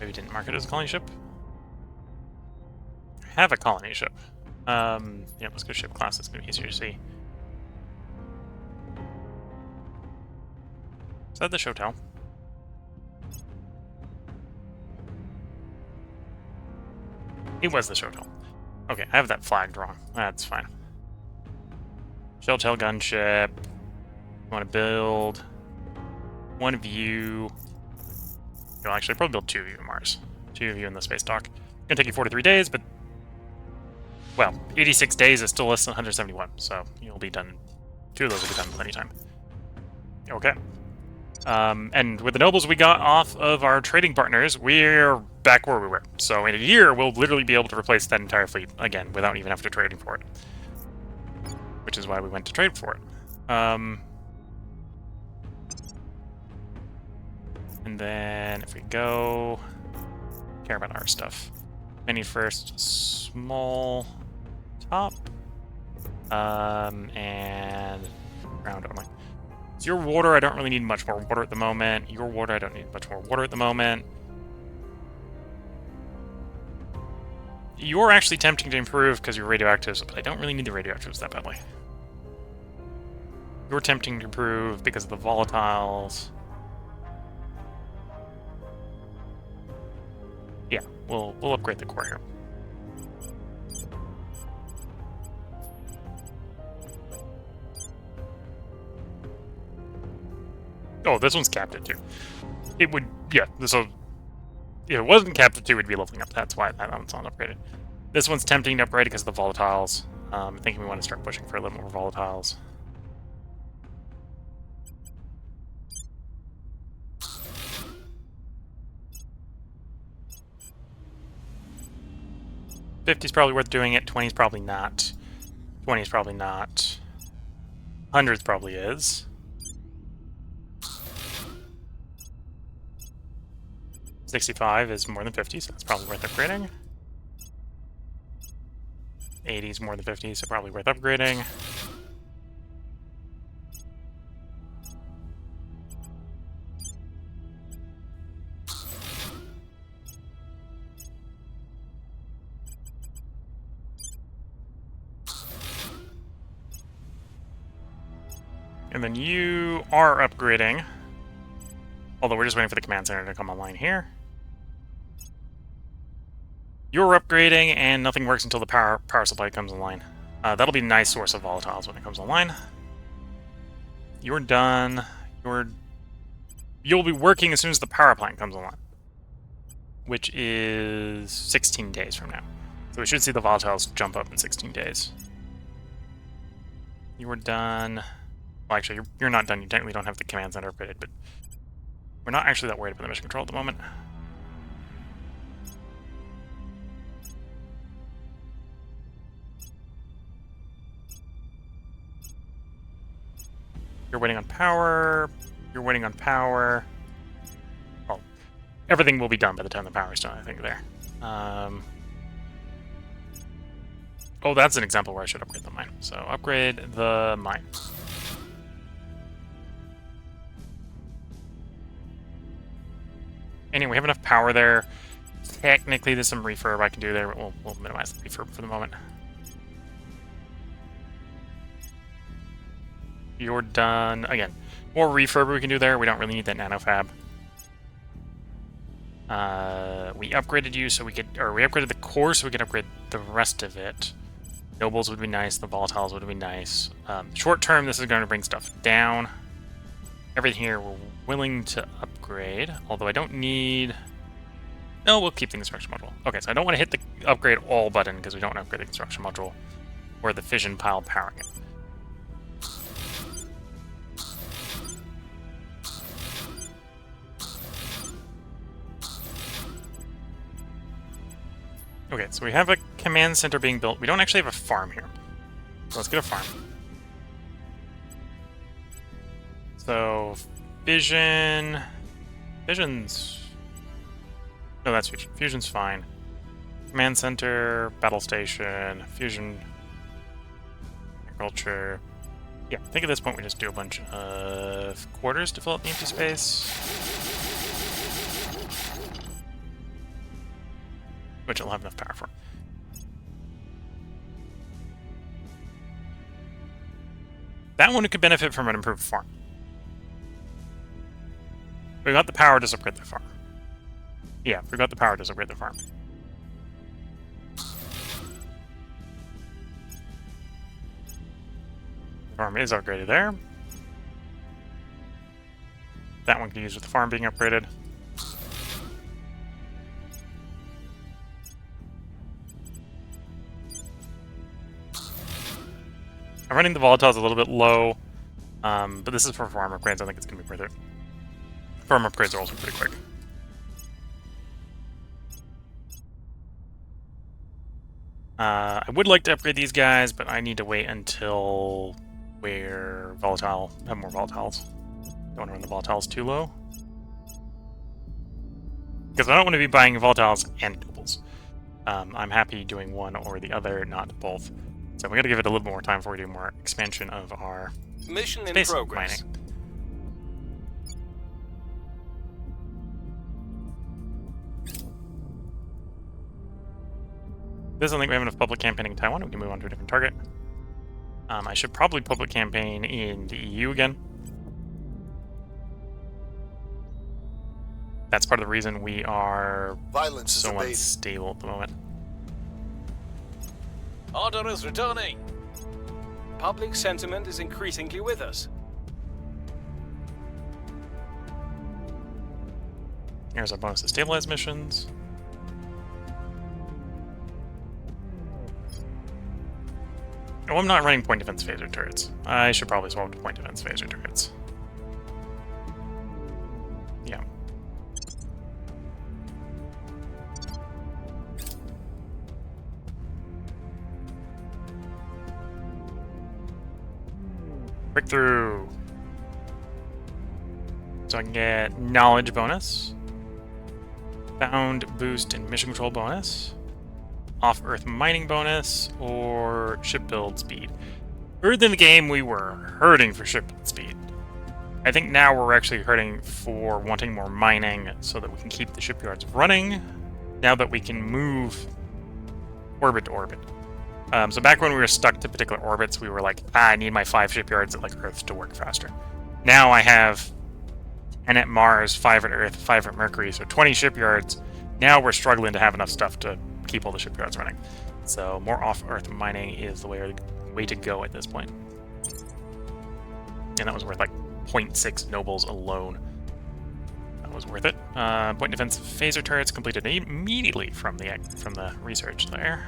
Maybe didn't mark it as a colony ship. Have a colony ship. Yeah, let's go ship class. It's gonna be easier to see. Is that the Shotel? It was the Shotel. Okay, I have that flagged wrong. That's fine. Shotel gunship. You want to build one of you. You'll actually probably build 2 of you in Mars. 2 of you in the space dock. It's gonna take you 43 days, but well, 86 days is still less than 171, so you'll be done. 2 of those will be done in plenty of time. Okay. And with the nobles we got off of our trading partners, we're back where we were. So in a year, we'll literally be able to replace that entire fleet again without even having to trading for it. Which is why we went to trade for it. And then if we go care about our stuff. Many first, small top, and ground only. So your water, I don't really need much more water at the moment. Your water, I don't need much more water at the moment. You're actually tempting to improve because you're radioactives, but I don't really need the radioactives that badly. You're tempting to improve because of the volatiles. Yeah, we'll upgrade the core here. Oh, this one's capped at 2. It would, yeah, so if it wasn't capped at 2, we'd be leveling up. That's why that one's not upgraded. This one's tempting to upgrade because of the volatiles. I think we want to start pushing for a little more volatiles. $50's probably worth doing it. 20's probably not. 20's probably not. 100's probably is. 65 is more than 50, so that's probably worth upgrading. 80 is more than 50, so probably worth upgrading. And then you are upgrading. Although we're just waiting for the command center to come online here. You're upgrading, and nothing works until the power supply comes online. That'll be a nice source of volatiles when it comes online. You're done. You'll be working as soon as the power plant comes online, which is 16 days from now. So we should see the volatiles jump up in 16 days. You were done. Well, actually, you're not done. You technically don't have the command center upgraded, but we're not actually that worried about the mission control at the moment. You're waiting on power. You're waiting on power. Well, everything will be done by the time the power is done, I think, there. Oh, that's an example where I should upgrade the mine. So, upgrade the mine. Anyway, we have enough power there. Technically, there's some refurb I can do there, but we'll minimize the refurb for the moment. You're done. Again, more refurb we can do there. We don't really need that nanofab. We upgraded you so we could, or we upgraded the core so we could upgrade the rest of it. Nobles would be nice. The volatiles would be nice. Short term, this is going to bring stuff down. Everything here we're willing to upgrade, although I don't need... No, we'll keep the construction module. Okay, so I don't want to hit the upgrade all button because we don't want to upgrade the construction module or the fission pile powering it. Okay, so we have a command center being built. We don't actually have a farm here. So let's get a farm. So, fission... Fission's... No, that's fusion. Fusion's fine. Command center, battle station, fusion... Agriculture... Yeah, I think at this point we just do a bunch of quarters to fill up the empty space. which it'll have enough power for. That one could benefit from an improved farm. We got the power to upgrade the farm. Yeah, we got the power to upgrade the farm. The farm is upgraded there. That one can be used with the farm being upgraded. I'm running the volatiles a little bit low, but this is for farm upgrades. I think it's going to be worth it. Farm upgrades are also pretty quick. I would like to upgrade these guys, but I need to wait until we're volatile, have more volatiles. Don't want to run the volatiles too low. Because I don't want to be buying volatiles and nobles. I'm happy doing one or the other, not both. So we got to give it a little more time before we do more expansion of our Mission in space progress. mining. Doesn't think we have enough public campaigning in Taiwan. We can move on to a different target. I should probably public campaign in the EU again. That's part of the reason we are Violence is so abated. unstable at the moment. Order is returning. Public sentiment is increasingly with us. Here's our bonus to stabilize missions. Oh, I'm not running point defense phaser turrets. I should probably swap to point defense phaser turrets. Yeah. Breakthrough. So I can get knowledge bonus, bound boost and mission control bonus, off-Earth mining bonus, or ship build speed. Earlier in the game, we were hurting for ship build speed. I think now we're actually hurting for wanting more mining so that we can keep the shipyards running, now that we can move orbit to orbit. So back when we were stuck to particular orbits, we were like, I need my 5 shipyards at like Earth to work faster. Now I have 10 at Mars, 5 at Earth, 5 at Mercury, so 20 shipyards. Now we're struggling to have enough stuff to keep all the shipyards running. So more off-Earth mining is the way to go at this point. And that was worth like 0.6 nobles alone. That was worth it. Point defense phaser turrets completed immediately from the research there.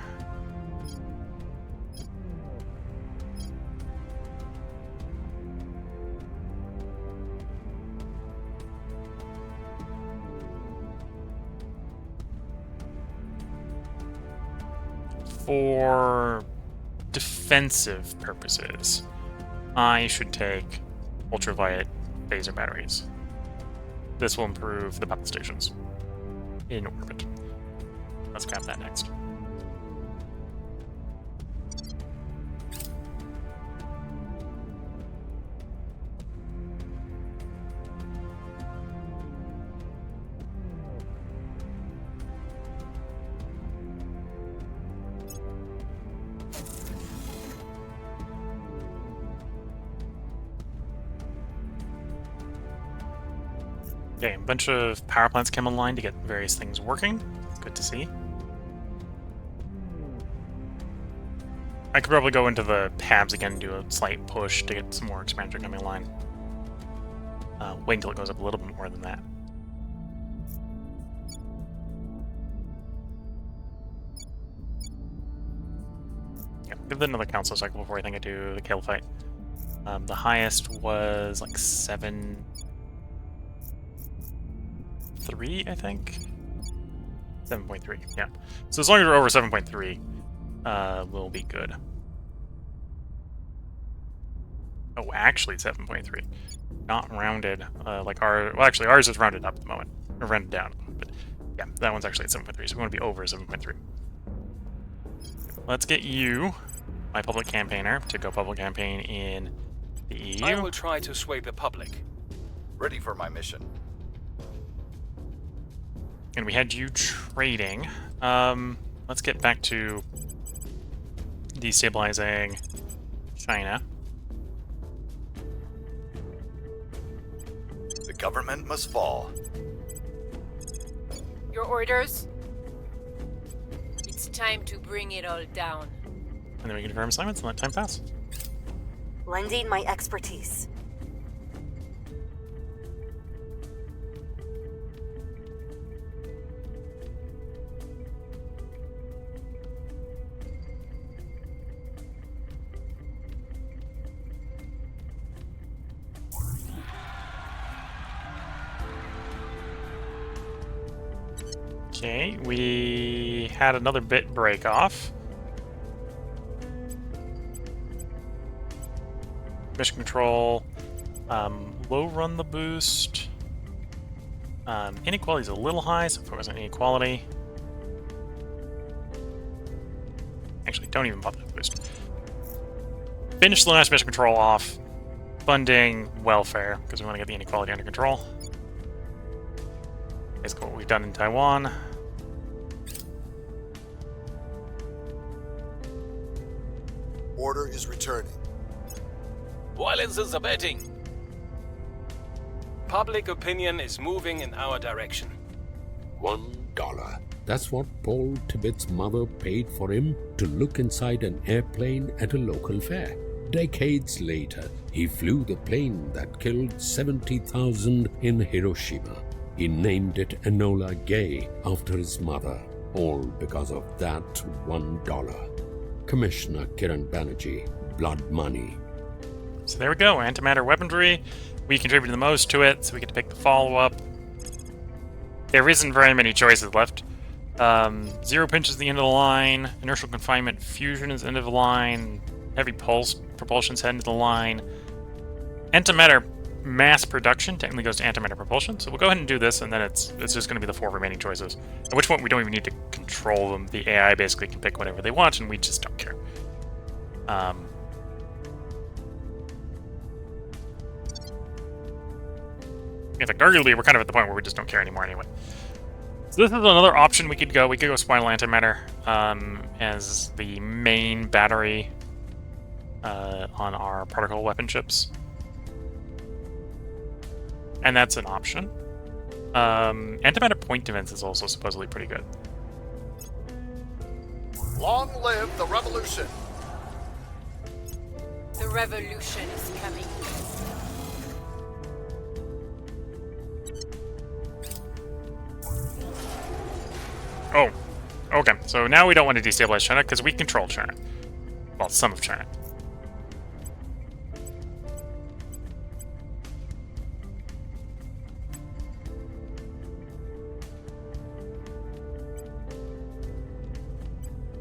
For defensive purposes, I should take ultraviolet phaser batteries. This will improve the battle stations in orbit. Let's grab that next. Okay, a bunch of power plants came online to get various things working. It's good to see. I could probably go into the tabs again and do a slight push to get some more expansion coming online. Wait until it goes up a little bit more than that. Yeah, give it another council cycle before I think I do the Caliphate. The highest was like 7.3, I think? 7.3, yeah. So as long as we're over 7.3, we'll be good. Oh, actually 7.3. Not rounded, like our... Well, actually, ours is rounded up at the moment. Or rounded down. But yeah, that one's actually at 7.3, so we want to be over 7.3. Let's get you, my public campaigner, to go public campaign in the EU. I will try to sway the public. Ready for my mission. And we had you trading. Let's get back to destabilizing China. The government must fall. Your orders? It's time to bring it all down. And then we can confirm assignments and let time pass. Lending my expertise. Okay, we had another bit break off. Mission control, low run the boost. Inequality is a little high, so focus on inequality. Actually, don't even bother with the boost. Finish the last mission control off. Funding welfare, because we want to get the inequality under control. Basically what we've done in Taiwan. Order is returning. Violence is abating. Public opinion is moving in our direction. $1. That's what Paul Tibbet's mother paid for him to look inside an airplane at a local fair. Decades later, he flew the plane that killed 70,000 in Hiroshima. He named it Enola Gay after his mother, all because of that $1. Commissioner Kiran Banerjee, blood money. So there we go, antimatter weaponry. We contributed the most to it, so we get to pick the follow-up. There isn't very many choices left. Zero pinch is the end of the line. Inertial confinement fusion is the end of the line. Heavy pulse propulsion's head into the line. Antimatter mass production technically goes to antimatter propulsion, so we'll go ahead and do this, and then it's just going to be the 4 remaining choices. At which point we don't even need to control them. The AI basically can pick whatever they want, and we just don't care. In fact, arguably, we're kind of at the point where we just don't care anymore anyway. So this is another option we could go. We could go spinal antimatter as the main battery on our particle weapon ships. And that's an option. Antimatter point defense is also supposedly pretty good. Long live the revolution! The revolution is coming. Oh, okay. So now we don't want to destabilize China because we control China. Well, some of China.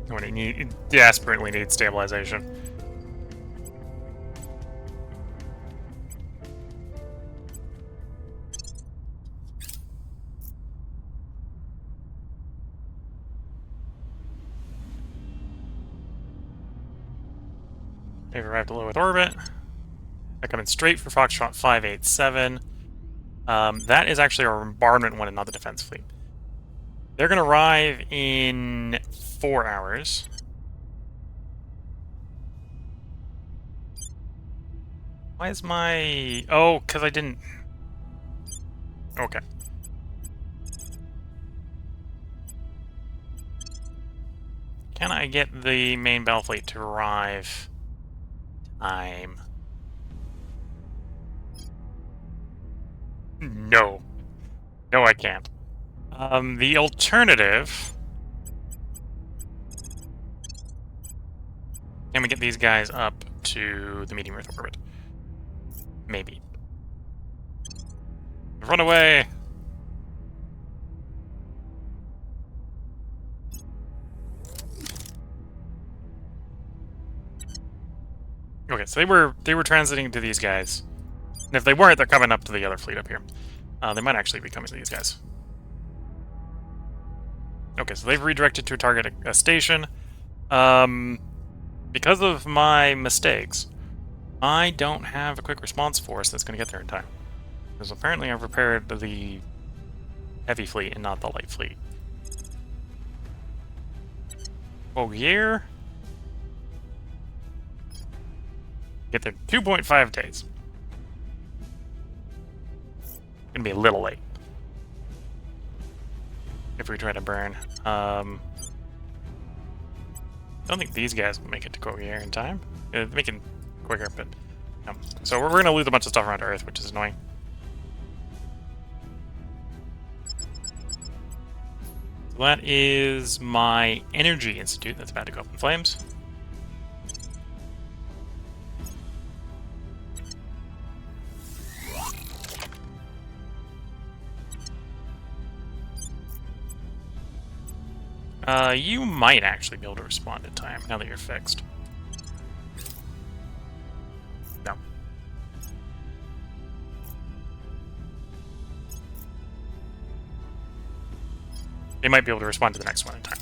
When it desperately needs stabilization. They've arrived at low Earth orbit. They're coming straight for Foxtrot 587. That is actually our bombardment one and not the defense fleet. They're going to arrive in 4 hours. Why is my... Oh, because I didn't... Okay. Can I get the main battle fleet to arrive? No. No, I can't. The alternative... Can we get these guys up to the medium Earth orbit? Maybe. Run away! Okay, so they were transiting to these guys. And if they weren't, they're coming up to the other fleet up here. They might actually be coming to these guys. Okay, so they've redirected to a target a station. Because of my mistakes, I don't have a quick response force that's going to get there in time. Because apparently I've repaired the heavy fleet and not the light fleet. Ogier. Get there 2.5 days. Gonna be a little late if we try to burn. Don't think these guys will make it to Kogier in time. Make it quicker, but no. So we're gonna lose a bunch of stuff around Earth, which is annoying. So that is my Energy Institute that's about to go up in flames. You might actually be able to respond in time now that you're fixed. No. They might be able to respond to the next one in time.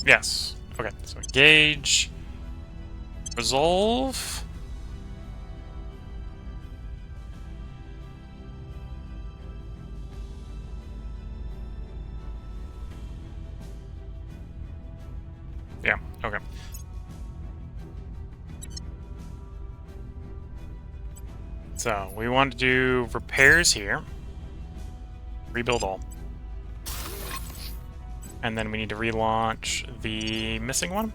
Yes. Okay, so engage. Resolve. Yeah, okay. So, we want to do repairs here. Rebuild all. And then we need to relaunch the missing one.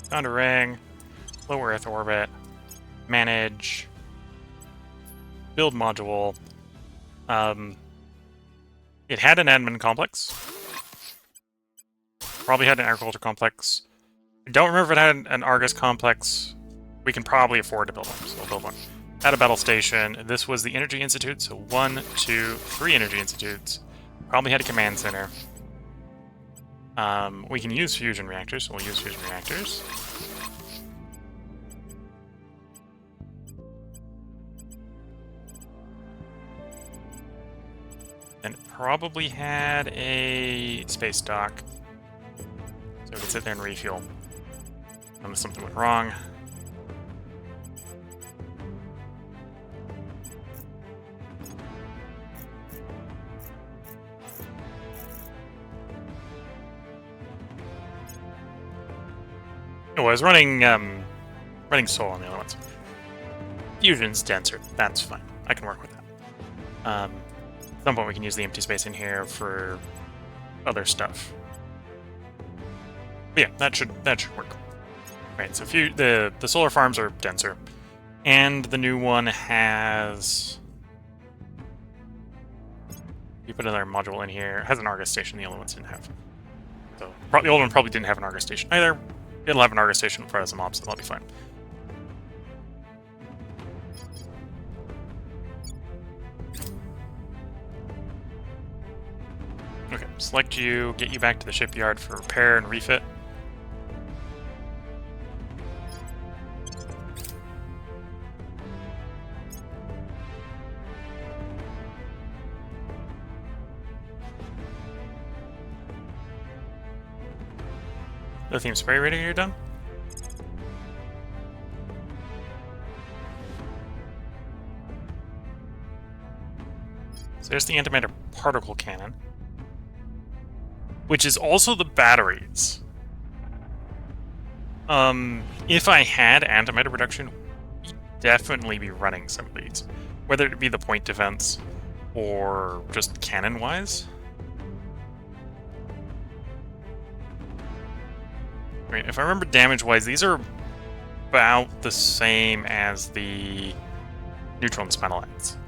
Found a ring. Low Earth orbit. Manage. Build module. It had an admin complex. Probably had an agriculture complex. I don't remember if it had an Argus complex. We can probably afford to build one, so we'll build one. At a battle station. This was the Energy Institute, so 1, 2, 3 Energy Institutes. Probably had a command center. We can use fusion reactors, so we'll use fusion reactors. And it probably had a space dock. So we can sit there and refuel. Unless something went wrong. Oh, I was running Soul on the other ones. Fusion's denser. That's fine. I can work with that. At some point we can use the empty space in here for other stuff. But yeah, that should work. Right, so the solar farms are denser. And the new one has... You put another module in here. It has an Argus station the other ones didn't have. So the old one probably didn't have an Argus station either. It'll have an Argus station for as a mob, so that'll be fine. Okay, select you, get you back to the shipyard for repair and refit. Lithium spray rating, you're done? So there's the antimatter particle cannon, which is also the batteries. If I had antimatter reduction, we'd definitely be running some of these, whether it be the point defense or just cannon-wise. Right, if I remember damage-wise, these are about the same as the neutron spinal heads.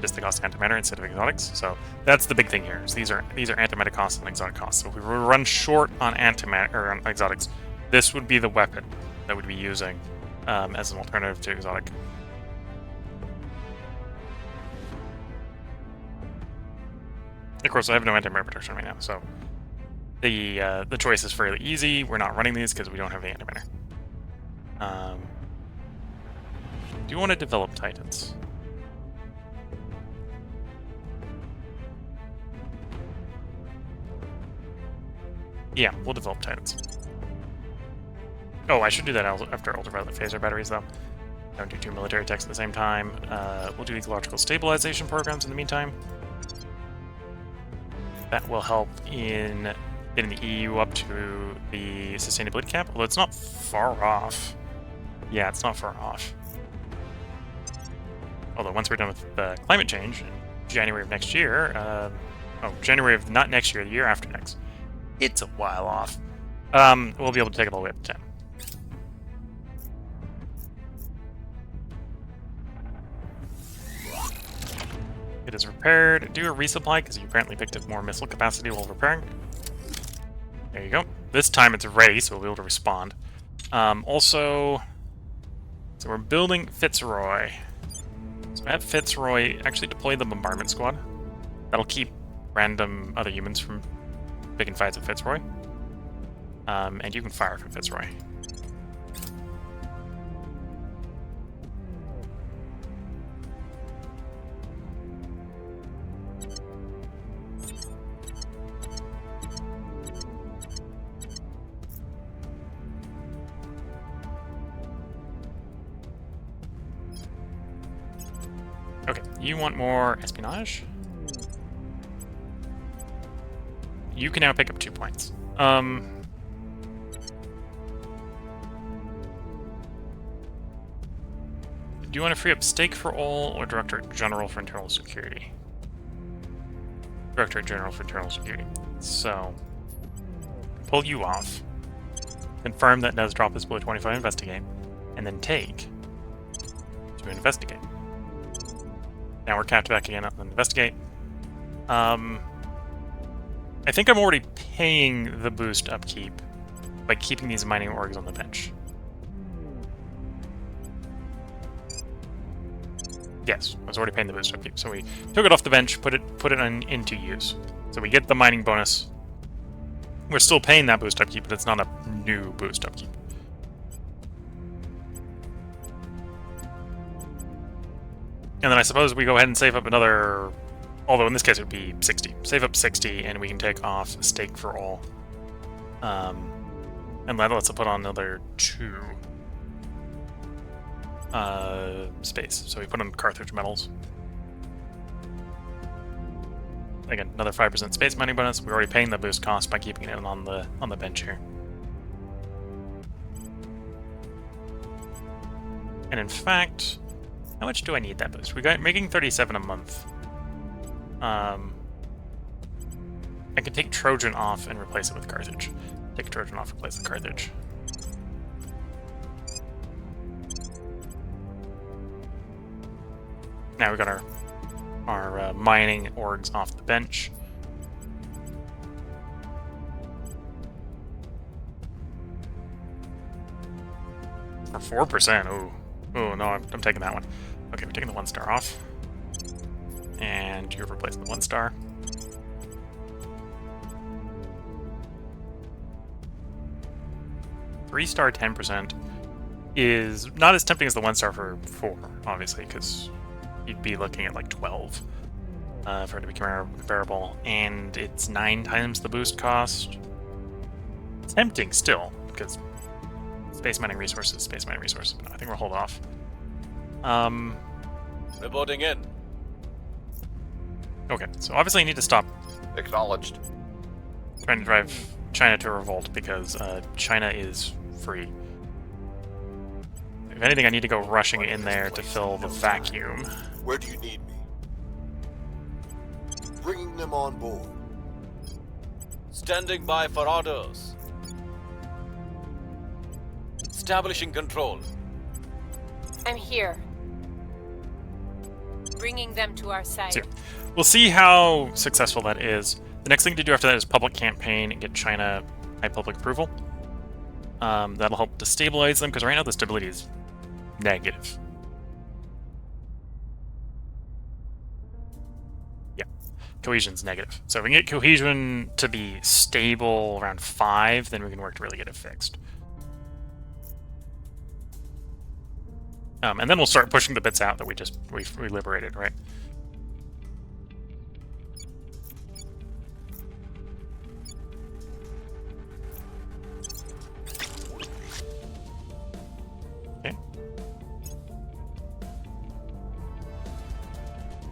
Just the cost of antimatter instead of exotics. So that's the big thing here. Is these are antimatter costs and exotic costs. So if we were to run short on antimatter or on exotics, this would be the weapon that we'd be using as an alternative to exotic. Of course, I have no anti-mirror protection right now, so the choice is fairly easy. We're not running these because we don't have the anti-mirror. Do you want to develop Titans? Yeah, we'll develop Titans. Oh, I should do that after ultraviolet phaser batteries, though. Don't do 2 military techs at the same time. We'll do ecological stabilization programs in the meantime. That will help in getting the EU up to the sustainability cap, although it's not far off. Yeah, it's not far off. Although once we're done with climate change in January of next year, January of not next year, the year after next, it's a while off. We'll be able to take it all the way up to 10. It is repaired. Do a resupply because you apparently picked up more missile capacity while repairing. There you go. This time it's ready, so we'll be able to respond. Also, so we're building Fitzroy. So at Fitzroy, actually deploy the bombardment squad. That'll keep random other humans from picking fights at Fitzroy. And you can fire from Fitzroy. Okay, you want more espionage? You can now pick up 2 points. Do you want to free up Stake for All or Directorate General for Internal Security? Directorate General for Internal Security. So, pull you off. Confirm that does drop is below 25, investigate. And then take to investigate. Now we're capped back again on investigate. I think I'm already paying the boost upkeep by keeping these mining orgs on the bench. Yes, I was already paying the boost upkeep, so we took it off the bench, put it into use. So we get the mining bonus. We're still paying that boost upkeep, but it's not a new boost upkeep. And then I suppose we go ahead and save up another, although in this case it would be 60. Save up 60, and we can take off Stake for All. And that lets us put on another 2 space. So we put on Carthage metals. Again, another 5% space mining bonus. We're already paying the boost cost by keeping it on the bench here. And in fact, how much do I need that boost? We got making 37 a month. I can take Trojan off and replace it with Carthage. Take Trojan off, replace the Carthage. Now we got our mining orgs off the bench. For 4%. Oh no, I'm taking that one. Okay, we're taking the 1-star off. And you're replacing the 1-star. Three-star 10% is not as tempting as the 1-star for 4, obviously, because you'd be looking at like 12 for it to be comparable, and it's 9 times the boost cost. It's tempting still, because space mining resources, but no, I think we'll hold off. Reporting in. Okay, so obviously I need to stop Acknowledged. trying to drive China to revolt, because China is free. If anything, I need to go rushing in there to fill the vacuum. Where do you need me? Bringing them on board. Standing by for orders. Establishing control. I'm here. Bringing them to our side. So, we'll see how successful that is. The next thing to do after that is public campaign and get China high public approval. That'll help to stabilize them, because right now the stability is negative. Yeah. cohesion's negative. So if we can get cohesion to be stable around 5, then we can work to really get it fixed. And then we'll start pushing the bits out that we liberated, right? Okay.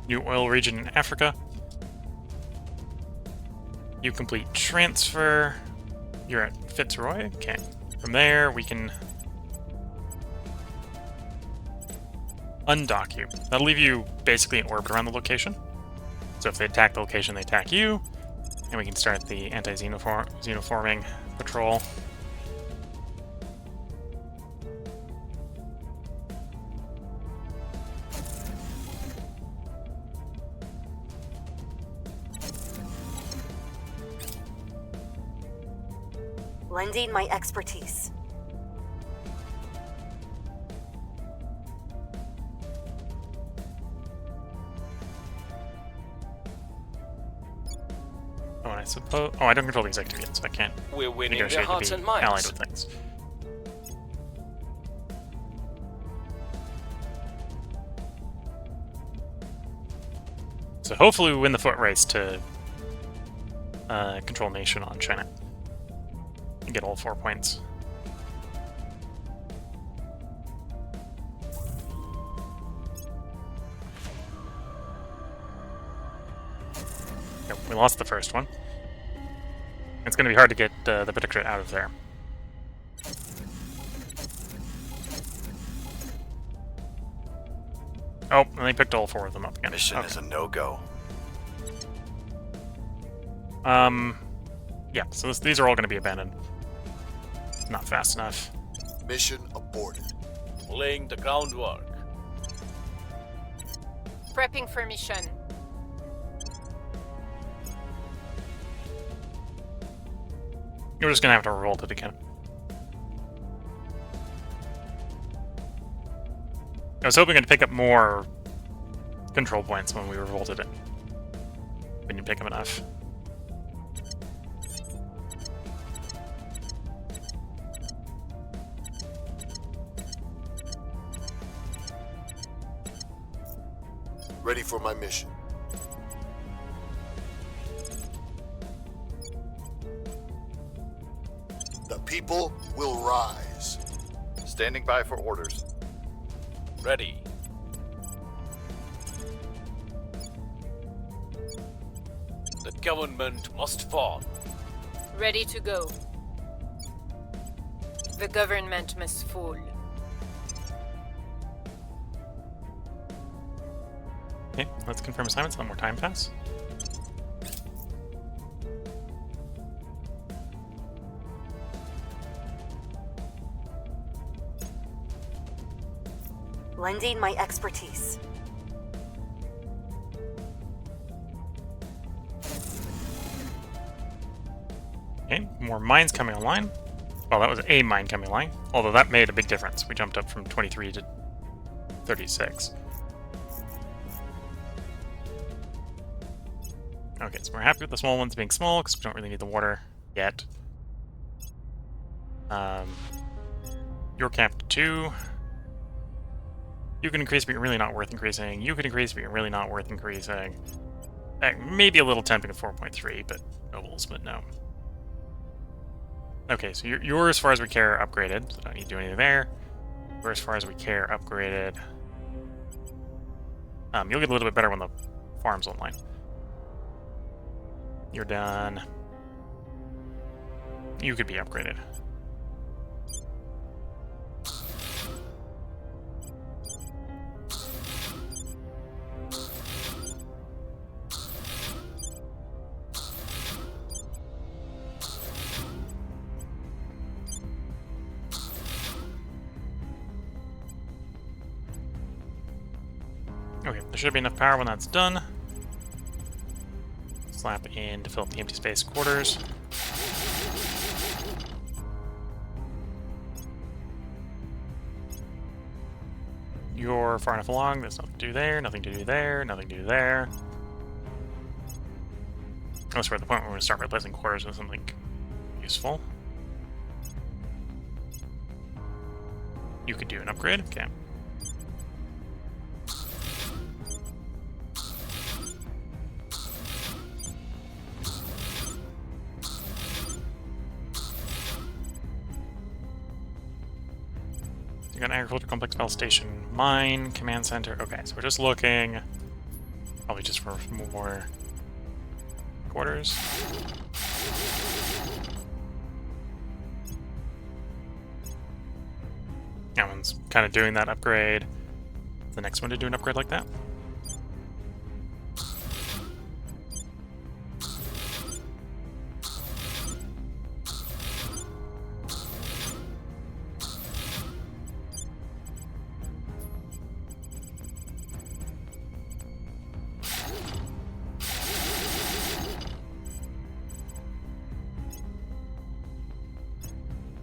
New oil region in Africa. You complete transfer. You're at Fitzroy. Okay. From there, we can undock you. That'll leave you basically in orbit around the location. So if they attack the location, they attack you. And we can start the anti-xenoforming patrol. Lending my expertise. Oh, I suppose. Oh, I don't control the executive yet, so I can't We're winning their negotiate hearts to and be allied minds. with things. So hopefully we win the foot race to control nation on China and get all 4 points. Nope, we lost the first one. It's going to be hard to get the Protectorate out of there. Oh, and they picked all 4 of them up again. Mission is a no-go. Yeah, so these are all going to be abandoned. Not fast enough. Mission aborted. Laying the groundwork. Prepping for mission. You're just going to have to revolt it again. I was hoping to pick up more control points when we revolted it. We didn't pick up enough. Ready for my mission. The people will rise. Standing by for orders. Ready. The government must fall. Ready to go. The government must fall. Okay, let's confirm assignments. Let more time pass. Lending my expertise. Okay, more mines coming online. Well, that was a mine coming online, although that made a big difference. We jumped up from 23 to 36. Okay, so we're happy with the small ones being small, because we don't really need the water yet. You're capped 2. You can increase, but you're really not worth increasing. You can increase, but you're really not worth increasing. Maybe a little tempting at 4.3, but nobles, but no. Okay, so you're as far as we care upgraded, so don't need to do anything there. We're as far as we care upgraded. You'll get a little bit better when the farm's online. You're done. You could be upgraded. Okay, there should be enough power when that's done. Slap in to fill up the empty space quarters. You're far enough along, there's nothing to do there, nothing to do there, nothing to do there. Unless we're at the point where we're going to start replacing quarters with something useful. You could do an upgrade. Okay. You got an agriculture complex, battle station, mine, command center. Okay, so we're just looking probably just for more quarters. That one's kind of doing that upgrade. The next one to do an upgrade like that.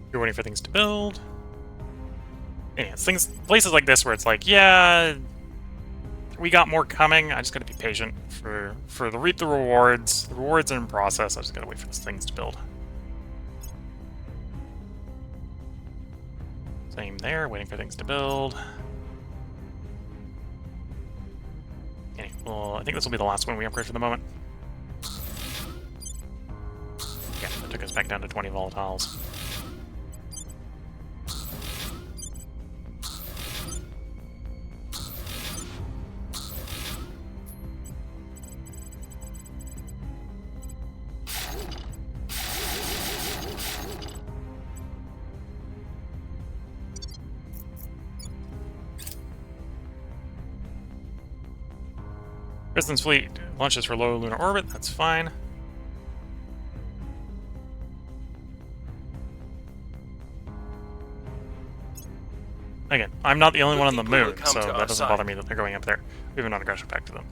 You're waiting for things to build. Yeah, it's places like this where it's like, yeah, we got more coming. I just gotta be patient for the reap the rewards. The rewards are in process. I just gotta wait for these things to build. Same there, waiting for things to build. Okay, well, I think this will be the last one we upgrade for the moment. Yeah, that took us back down to 20 volatiles. Kristen's fleet launches for low lunar orbit, that's fine. Again, I'm not the only one on the moon, so that doesn't bother me that they're going up there. We have a non-aggression pact to them.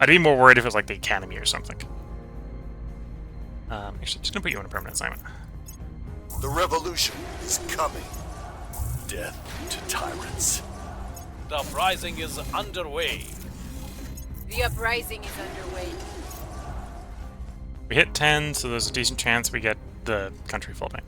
I'd be more worried if it was like the Academy or something. Actually, just gonna put you on a permanent assignment. The revolution is coming. Death to tyrants. The uprising is underway. The uprising is underway. We hit 10, so there's a decent chance we get the country flooding.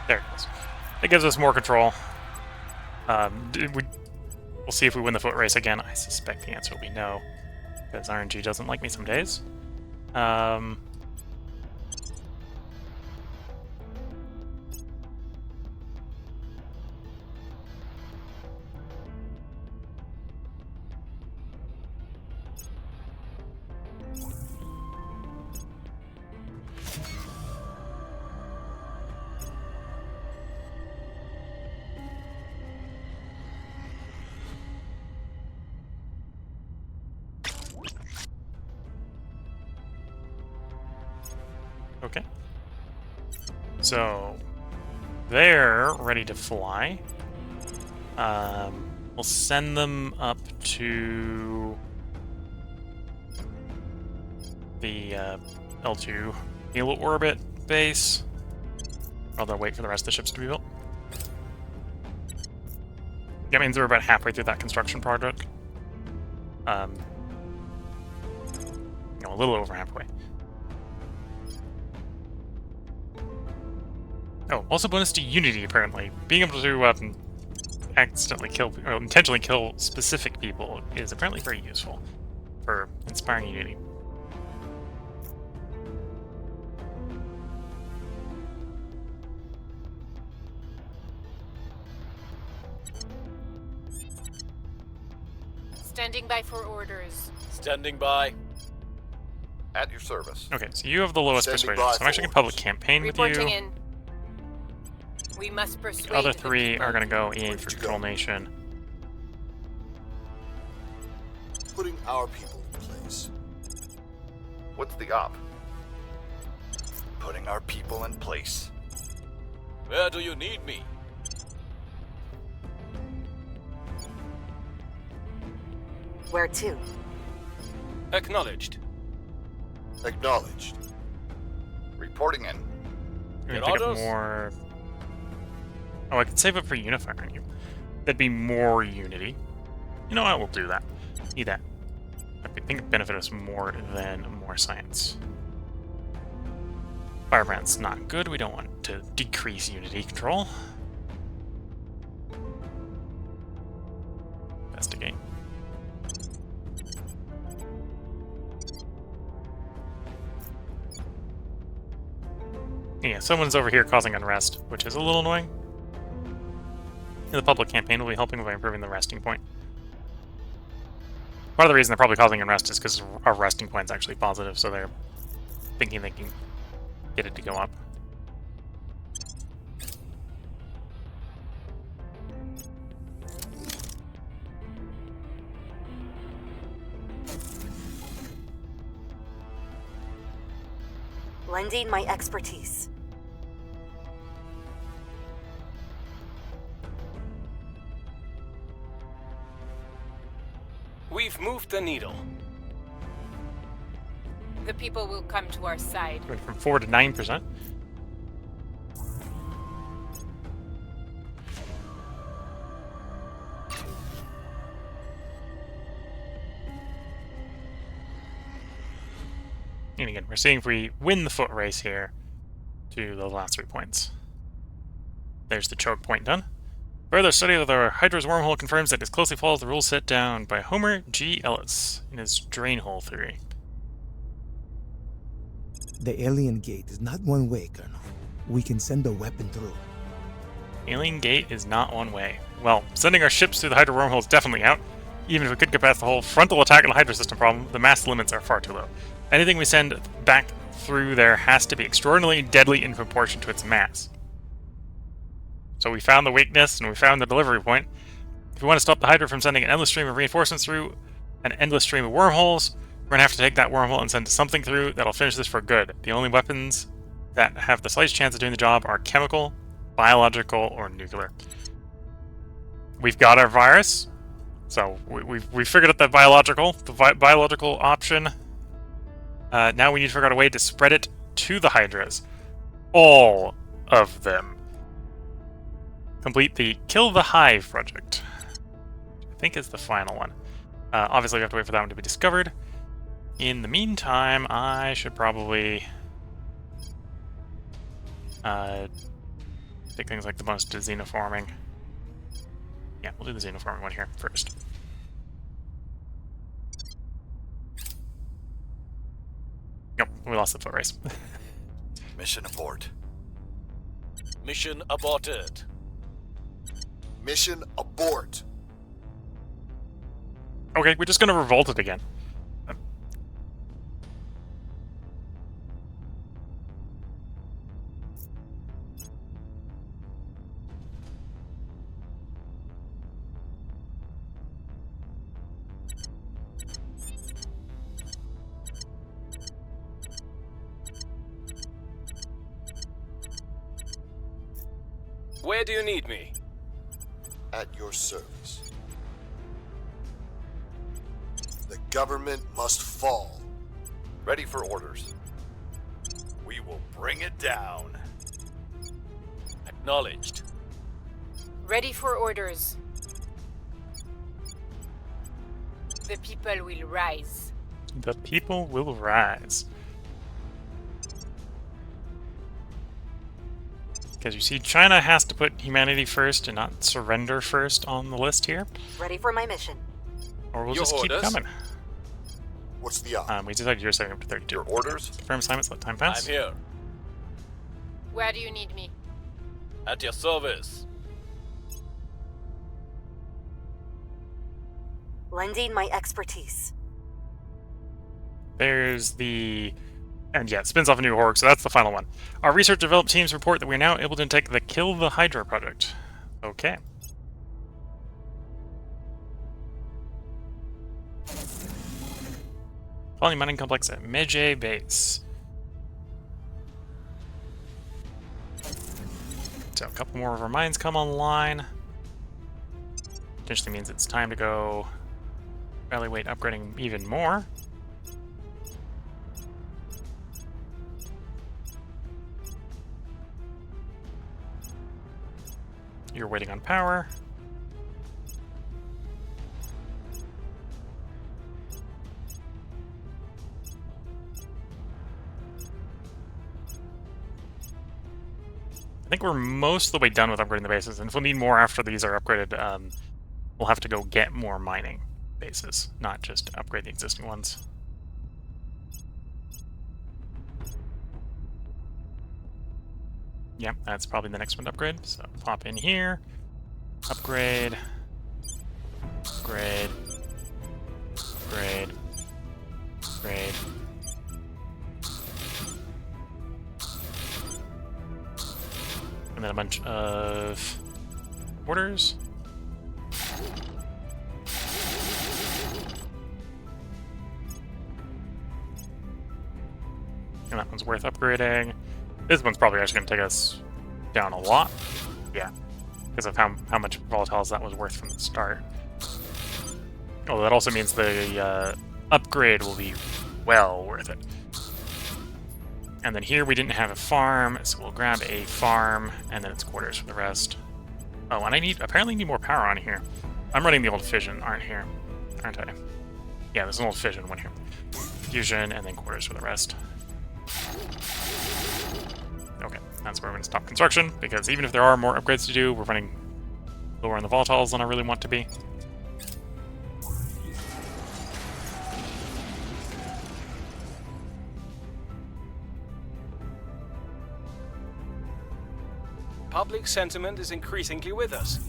There it goes. It gives us more control. We'll see if we win the foot race again. I suspect the answer will be no, because RNG doesn't like me some days. Okay. So they're ready to fly. We'll send them up to the L2 Halo orbit base. Rather wait for the rest of the ships to be built. That means we're about halfway through that construction project. A little over halfway. Oh, also bonus to Unity, apparently. Being able to accidentally kill, or intentionally kill specific people is apparently very useful for inspiring Unity. Standing by for orders. Standing by. At your service. Okay, so you have the lowest Standing persuasion, by so I'm actually for going to public orders. campaign with Reporting you. in. We must persuade The other the three people. are going to go in Where for did you Control go? Nation. Putting our people in place. What's the op? Putting our people in place. Where do you need me? Where to? Acknowledged. Acknowledged. Reporting in. We're Your going to pick up orders? more Oh, I could save up for unifiring you. That'd be more unity. You know what? We'll do that. Need that. I think it benefit us more than more science. Firebrand's not good. We don't want to decrease unity control. Investigate. Yeah, someone's over here causing unrest, which is a little annoying. In the public campaign, we'll be helping by improving the resting point. Part of the reason they're probably causing unrest is because our resting point's actually positive, so they're thinking they can get it to go up. Lending my expertise. We've moved the needle. The people will come to our side. Went from 4 to 9%. And again, we're seeing if we win the foot race here to the last 3 points. There's the choke point done. Further study of the Hydra's wormhole confirms that it closely follows the rules set down by Homer G. Ellis in his drain hole theory. The alien gate is not one way, Colonel. We can send a weapon through. Alien gate is not one way. Well, sending our ships through the Hydra wormhole is definitely out. Even if we could get past the whole frontal attack and the Hydra system problem, the mass limits are far too low. Anything we send back through there has to be extraordinarily deadly in proportion to its mass. So we found the weakness, and we found the delivery point. If we want to stop the Hydra from sending an endless stream of reinforcements through an endless stream of wormholes, we're going to have to take that wormhole and send something through that'll finish this for good. The only weapons that have the slightest chance of doing the job are chemical, biological, or nuclear. We've got our virus, so we figured out that biological option. Now we need to figure out a way to spread it to the Hydras. All of them. Complete the Kill the Hive project. I think is the final one. Obviously, we have to wait for that one to be discovered. In the meantime, I should probably take things like the bonus to xenoforming. Yeah, we'll do the xenoforming one here first. Nope, we lost the foot race. Mission abort. Mission aborted. Mission abort. Okay, we're just gonna revolt it again. Where do you need me? At your service. The government must fall. Ready for orders. We will bring it down. Acknowledged. Ready for orders. The people will rise. The people will rise. Because you see, China has to put humanity first and not surrender first on the list here. Ready for my mission. Or we'll Your just keep orders? coming. What's the op? We decided you're setting up to 32. Your orders? Confirm assignments, let time pass. I'm here. Where do you need me? At your service. Lending my expertise. There's the... And yeah, it spins off a new org, so that's the final one. Our research developed teams report that we are now able to take the Kill the Hydra project. Okay. Colony mining complex at Meje Base. So a couple more of our mines come online. Potentially means it's time to go evaluate upgrading even more. You're waiting on power. I think we're most of the way done with upgrading the bases, and if we'll need more after these are upgraded, we'll have to go get more mining bases, not just upgrade the existing ones. Yep, that's probably the next one to upgrade. So pop in here, upgrade, upgrade, upgrade, upgrade. And then a bunch of orders. And that one's worth upgrading. This one's probably actually going to take us down a lot. Yeah, because of how much volatiles that was worth from the start. Oh, that also means the upgrade will be well worth it. And then here we didn't have a farm, so we'll grab a farm, and then it's quarters for the rest. Oh, and I apparently need more power on here. I'm running the old fission, aren't I? Yeah, there's an old fission one here. Fusion, and then quarters for the rest. Okay, that's where we're going to stop construction, because even if there are more upgrades to do, we're running lower on the volatiles than I really want to be. Public sentiment is increasingly with us.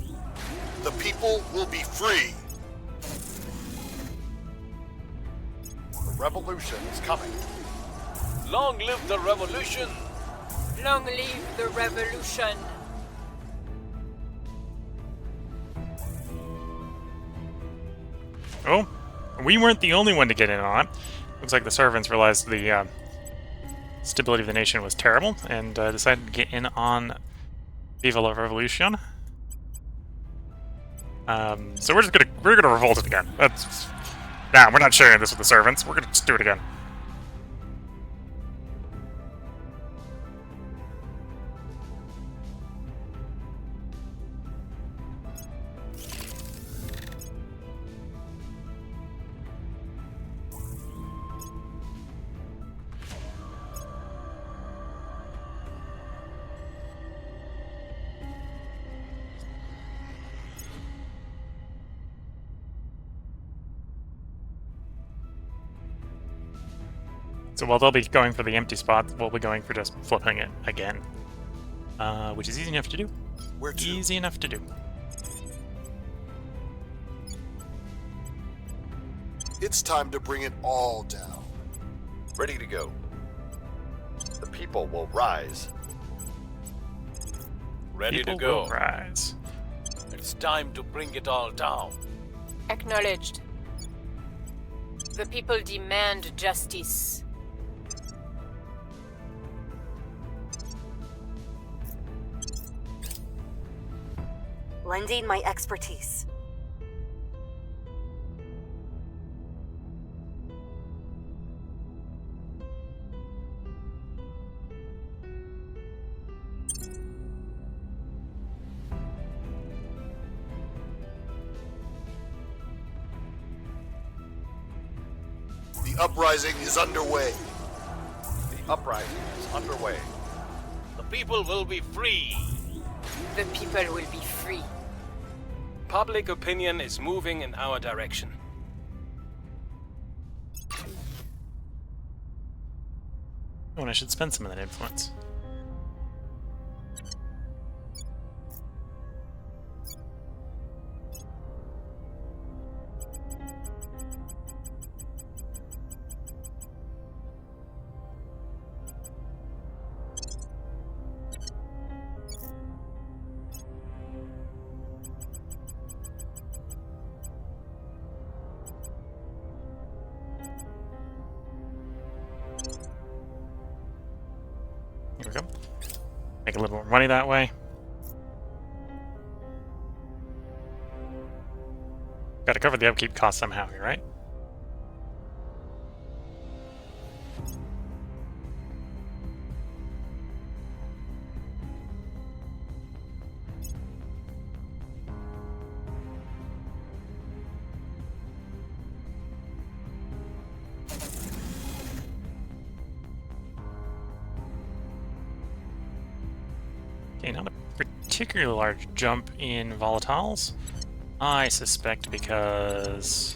The people will be free. The revolution is coming. Long live the revolution! Long live the revolution! Oh, we weren't the only one to get in on it. Looks like the servants realized the stability of the nation was terrible and decided to get in on Viva la Revolution. So we're gonna revolt it again. Nah, we're not sharing this with the servants. We're gonna just do it again. So while they'll be going for the empty spot, we'll be going for just flipping it again. Which is easy enough to do. Where to? Easy enough to do. It's time to bring it all down. Ready to go. The people will rise. Ready People to go. will rise. It's time to bring it all down. Acknowledged. The people demand justice. Lending my expertise. The uprising is underway. The uprising is underway. The people will be free. The people will be free. Public opinion is moving in our direction. Oh, and I should spend some of that influence. Here we go. Make a little more money that way. Gotta cover the upkeep cost somehow here, right? Okay, not a particularly large jump in volatiles. I suspect because...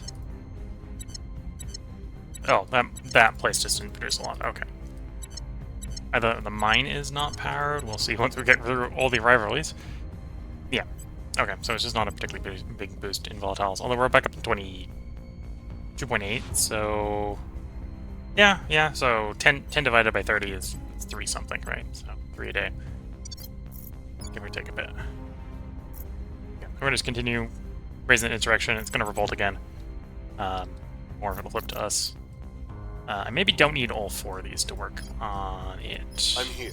Oh, that place just didn't produce a lot. Okay. The mine is not powered. We'll see once we get through all the rivalries. Yeah. Okay, so it's just not a particularly big boost in volatiles. Although we're back up to 22.8, so... Yeah, so 10 divided by 30 is 3 something, right? So 3 a day. Give or take a bit. Yeah, we're going to just continue raising the insurrection. It's going to revolt again. More of it will flip to us. I maybe don't need all 4 of these to work on it. I'm here.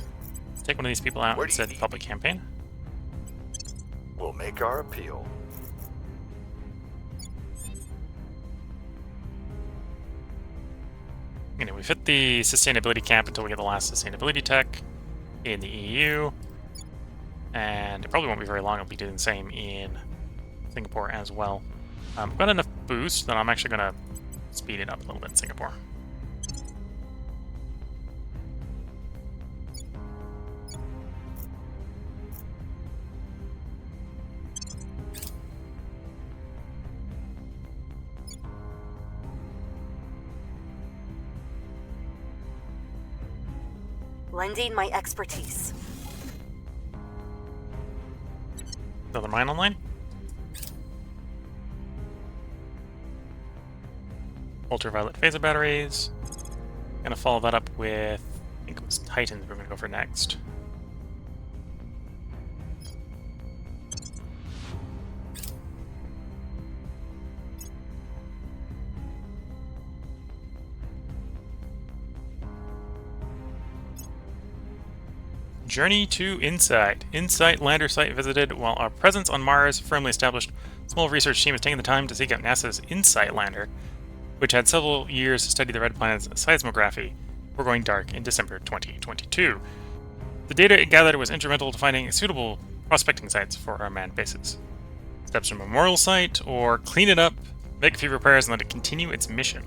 Let's take one of these people out and set public campaign. We'll make our appeal. We've hit the sustainability cap until we get the last sustainability tech in the EU. And it probably won't be very long. It'll be doing the same in Singapore as well. I've got enough boost that I'm actually going to speed it up a little bit in Singapore. Lending my expertise. Another mine online. Ultraviolet phaser batteries. Gonna follow that up with, I think it was Titans we're gonna go for next. Journey to Insight. Insight lander site visited. While our presence on Mars firmly established, a small research team has taken the time to seek out NASA's Insight lander, which had several years to study the red planet's seismography. We're going dark in December 2022. The data it gathered was instrumental to finding suitable prospecting sites for our manned bases. Steps from a memorial site, or clean it up, make a few repairs, and let it continue its mission.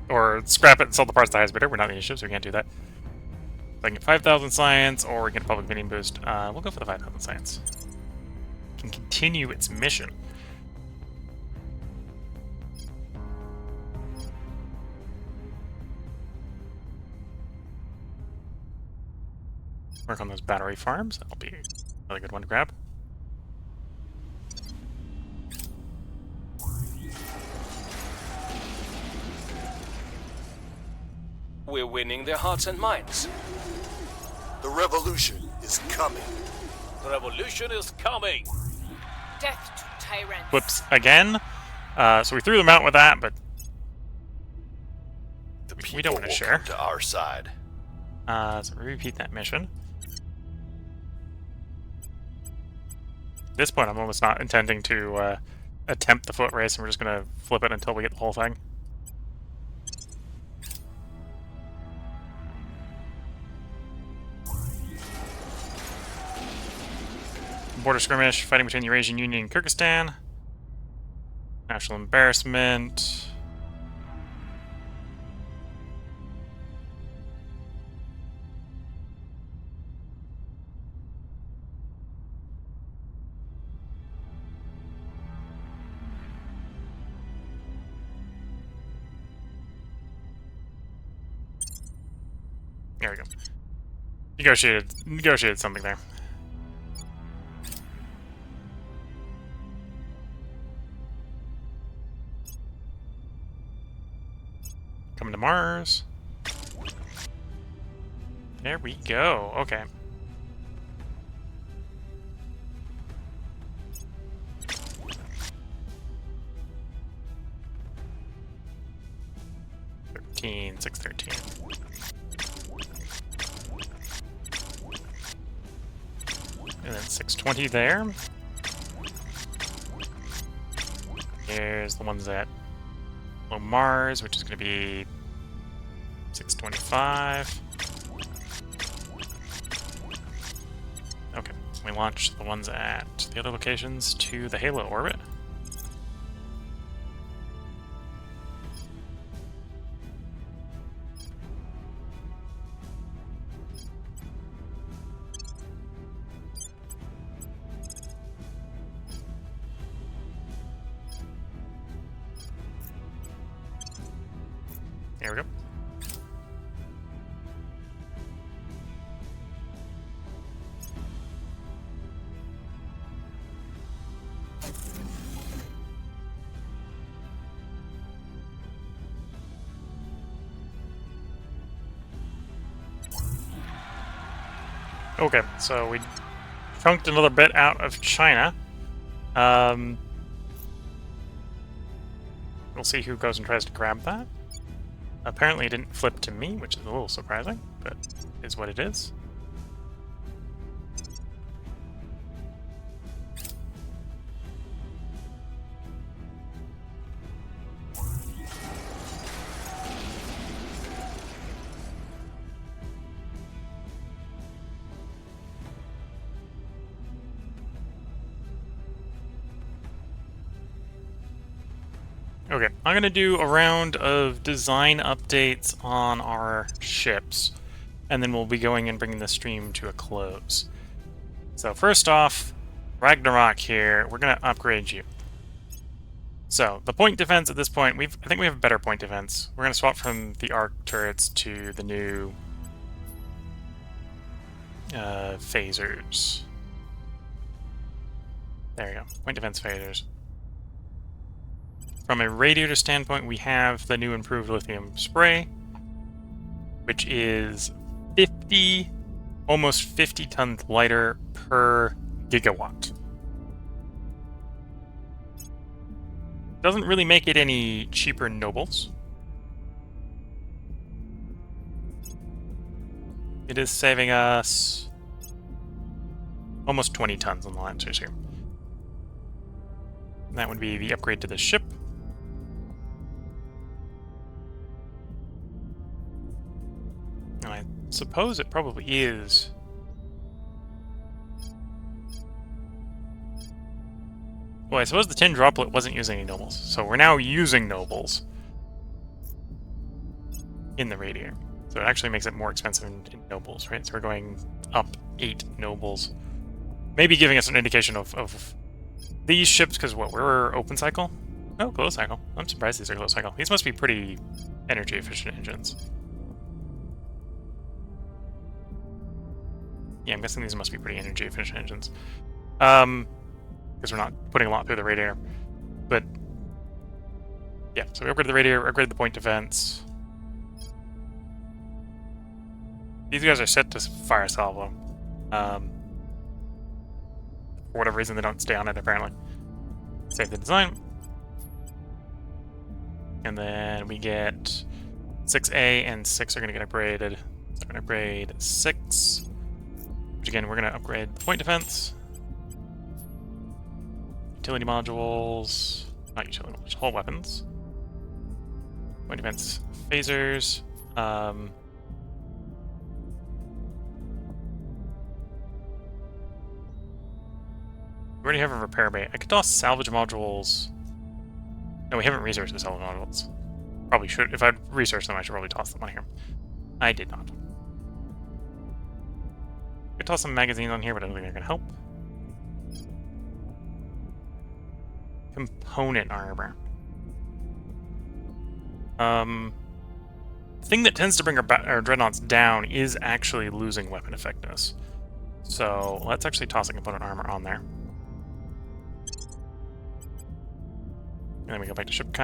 Or scrap it and sell the parts to the highest bidder. We're not the issue, so we can't do that. So I can get 5,000 science, or we get a public bidding boost. We'll go for the 5,000 science. Can continue its mission. Work on those battery farms. That'll be a really good one to grab. We're winning their hearts and minds. The revolution is coming. The revolution is coming. Death to tyrants. Whoops, again. So we threw them out with that, but The people we don't want to will share. come to our side. So we repeat that mission. At this point, I'm almost not intending to attempt the foot race, and we're just going to flip it until we get the whole thing. Border skirmish, fighting between the Eurasian Union and Kyrgyzstan. National embarrassment. There we go. Negotiated something there. Coming to Mars. There we go. Okay. $13, $613. And then 620 there. Here's the ones that low Mars, which is going to be 625. Okay, we launch the ones at the other locations to the Halo orbit. Here we go. Okay, so we chunked another bit out of China. We'll see who goes and tries to grab that. Apparently it didn't flip to me, which is a little surprising, but is what it is. Okay, I'm gonna do a round of design updates on our ships, and then we'll be going and bringing the stream to a close. So first off, Ragnarok here, we're gonna upgrade you. So the point defense at this point, I think we have better point defense. We're gonna swap from the arc turrets to the new phasers. There you go, point defense phasers. From a radiator standpoint, we have the new improved lithium spray, which is 50, almost 50 tons lighter per gigawatt. Doesn't really make it any cheaper nobles. It is saving us almost 20 tons on the lancers here. And that would be the upgrade to the ship. I suppose it probably is. Well, I suppose the tin droplet wasn't using any nobles, so we're now using nobles in the radiator. So it actually makes it more expensive in nobles, right? So we're going up 8 nobles. Maybe giving us an indication of these ships, because what, we're open cycle? Oh, closed cycle. I'm surprised these are closed cycle. These must be pretty energy efficient engines. Yeah, I'm guessing these must be pretty energy efficient engines. Because we're not putting a lot through the radiator. But yeah, so we upgraded the radiator, upgraded the point defense. These guys are set to fire salvo. For whatever reason, they don't stay on it, apparently. Save the design. And then we get 6A and 6 are going to get upgraded. So we're going to upgrade 6. Which again, we're going to upgrade the point defense. Utility modules. Not utility modules, whole weapons. Point defense phasers. We already have a repair bay. I could toss salvage modules. No, we haven't researched the salvage modules. Probably should. If I'd researched them, I should probably toss them on here. I did not. I could toss some magazines on here, but I don't think they're going to help. Component armor. The thing that tends to bring our dreadnoughts down is actually losing weapon effectiveness. So let's actually toss a component armor on there. And then we go back to ship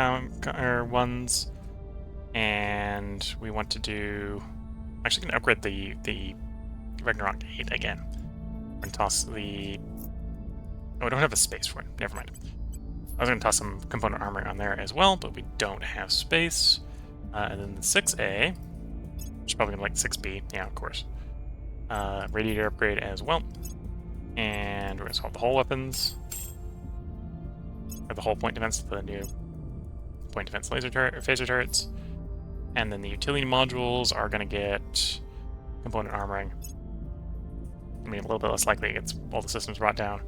ones, and we want to do. I'm actually going to upgrade the Ragnarok to 8 again. We're going to toss the. Oh, I don't have a space for it. Never mind. I was going to toss some component armor on there as well, but we don't have space. And then the 6A, which is probably going to like 6B. Yeah, of course. Radiator upgrade as well. And we're going to swap the whole weapons. Or the whole point defense to the new point defense laser turret or phaser turrets. And then the utility modules are going to get component armoring. I mean, a little bit less likely it gets all the systems brought down.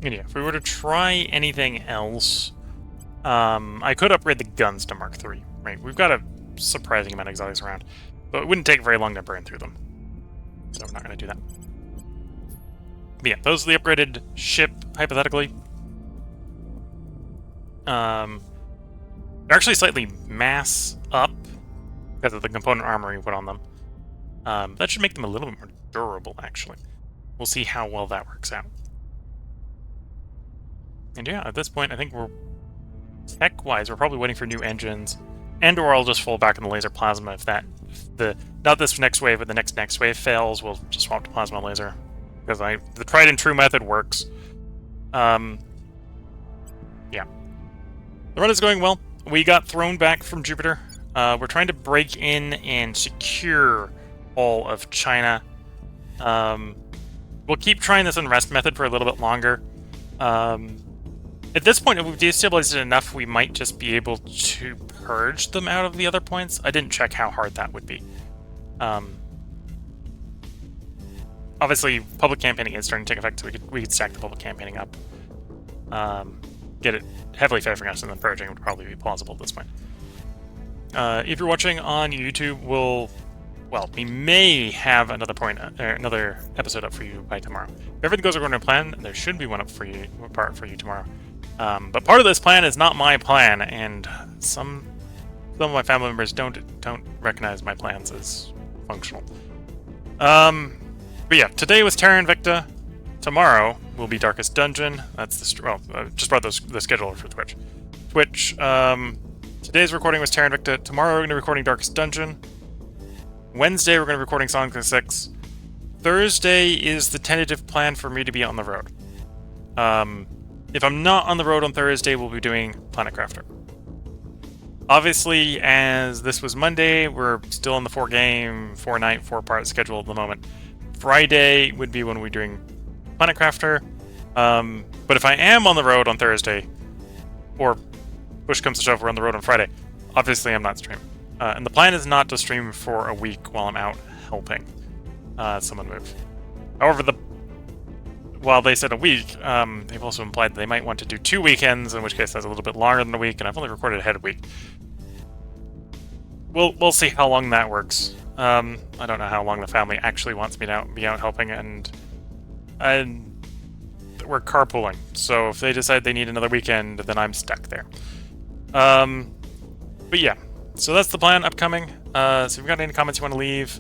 And yeah, if we were to try anything else, I could upgrade the guns to Mark III, right? We've got a surprising amount of exotics around, but it wouldn't take very long to burn through them. So we're not going to do that. But yeah, those are the upgraded ship, hypothetically. They're actually slightly mass up because of the component armor you put on them. That should make them a little bit more durable, actually. We'll see how well that works out. And yeah, at this point, I think we're tech-wise, we're probably waiting for new engines, and/or I'll just fall back on the laser plasma if not this next wave, but the next wave fails. We'll just swap to plasma laser because the tried and true method works. Yeah, the run is going well. We got thrown back from Jupiter. We're trying to break in and secure all of China. We'll keep trying this unrest method for a little bit longer. At this point, if we've destabilized it enough, we might just be able to purge them out of the other points. I didn't check how hard that would be. Obviously, public campaigning is starting to take effect, so we could stack the public campaigning up. Get it heavily favoring us, and then purging would probably be plausible at this point. If you're watching on YouTube, we may have another episode up for you by tomorrow. If everything goes according to plan, there should be one up for you, part for you tomorrow. But part of this plan is not my plan, and some of my family members don't recognize my plans as functional. But yeah, today was Terra Invicta. Tomorrow will be Darkest Dungeon. That's I just brought the scheduler for Twitch. Today's recording was Terra Invicta. Tomorrow we're going to be recording Darkest Dungeon. Wednesday we're going to be recording Sonic the 6. Thursday is the tentative plan for me to be on the road. If I'm not on the road on Thursday, we'll be doing Planet Crafter. Obviously, as this was Monday, we're still in the 4-game, 4-night, 4-part schedule at the moment. Friday would be when we're doing Planet Crafter. But if I am on the road on Thursday, or push comes to shove, we're on the road on Friday, obviously I'm not streaming. And the plan is not to stream for a week while I'm out helping someone move. However, while they said a week, they've also implied that they might want to do 2 weekends, in which case that's a little bit longer than a week, and I've only recorded ahead a week. We'll see how long that works. I don't know how long the family actually wants me to be out helping, and we're carpooling, so if they decide they need another weekend, then I'm stuck there. But yeah, so that's the plan upcoming. So if you've got any comments you want to leave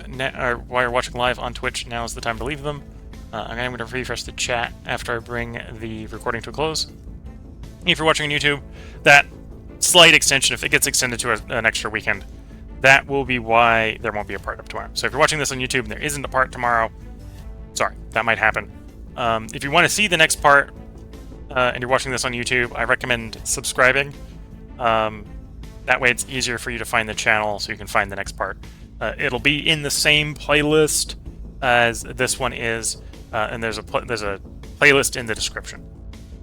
while you're watching live on Twitch, now is the time to leave them. I'm going to refresh the chat after I bring the recording to a close. If you're watching on YouTube, that slight extension, if it gets extended to an extra weekend, that will be why there won't be a part up tomorrow. So if you're watching this on YouTube and there isn't a part tomorrow, sorry, that might happen. If you want to see the next part and you're watching this on YouTube, I recommend subscribing. That way it's easier for you to find the channel so you can find the next part. It'll be in the same playlist as this one is, and there's a playlist in the description.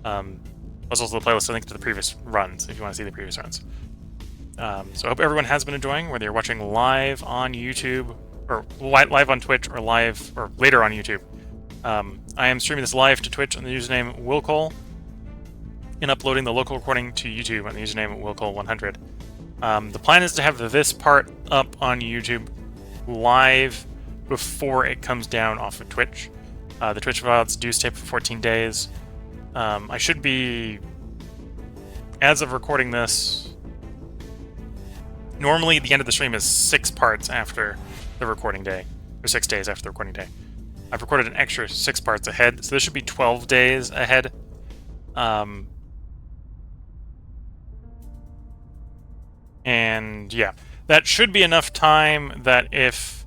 There's also the playlist, I think, to the previous runs, if you want to see the previous runs. So I hope everyone has been enjoying, whether you're watching live on YouTube, or live on Twitch, or later on YouTube. I am streaming this live to Twitch on the username Willcole, and uploading the local recording to YouTube on the username Willcole100. The plan is to have this part up on YouTube live before it comes down off of Twitch. The Twitch VODs do stay for 14 days. I should be, as of recording this, normally the end of the stream is 6 parts after the recording day, or 6 days after the recording day. I've recorded an extra 6 parts ahead, so this should be 12 days ahead. And yeah, that should be enough time that if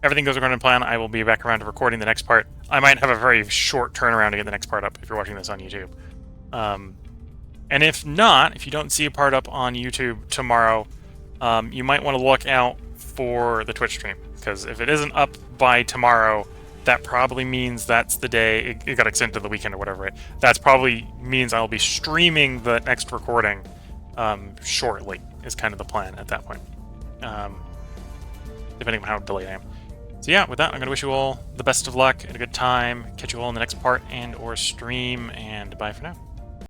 everything goes according to plan, I will be back around to recording the next part. I might have a very short turnaround to get the next part up if you're watching this on YouTube. And if not, if you don't see a part up on YouTube tomorrow, you might want to look out for the Twitch stream, because if it isn't up by tomorrow, that probably means that's the day it got extended to the weekend or whatever. Right? That's probably means I'll be streaming the next recording shortly, is kind of the plan at that point, depending on how delayed I am. So yeah, with that, I'm going to wish you all the best of luck and a good time. Catch you all in the next part and or stream, and bye for now.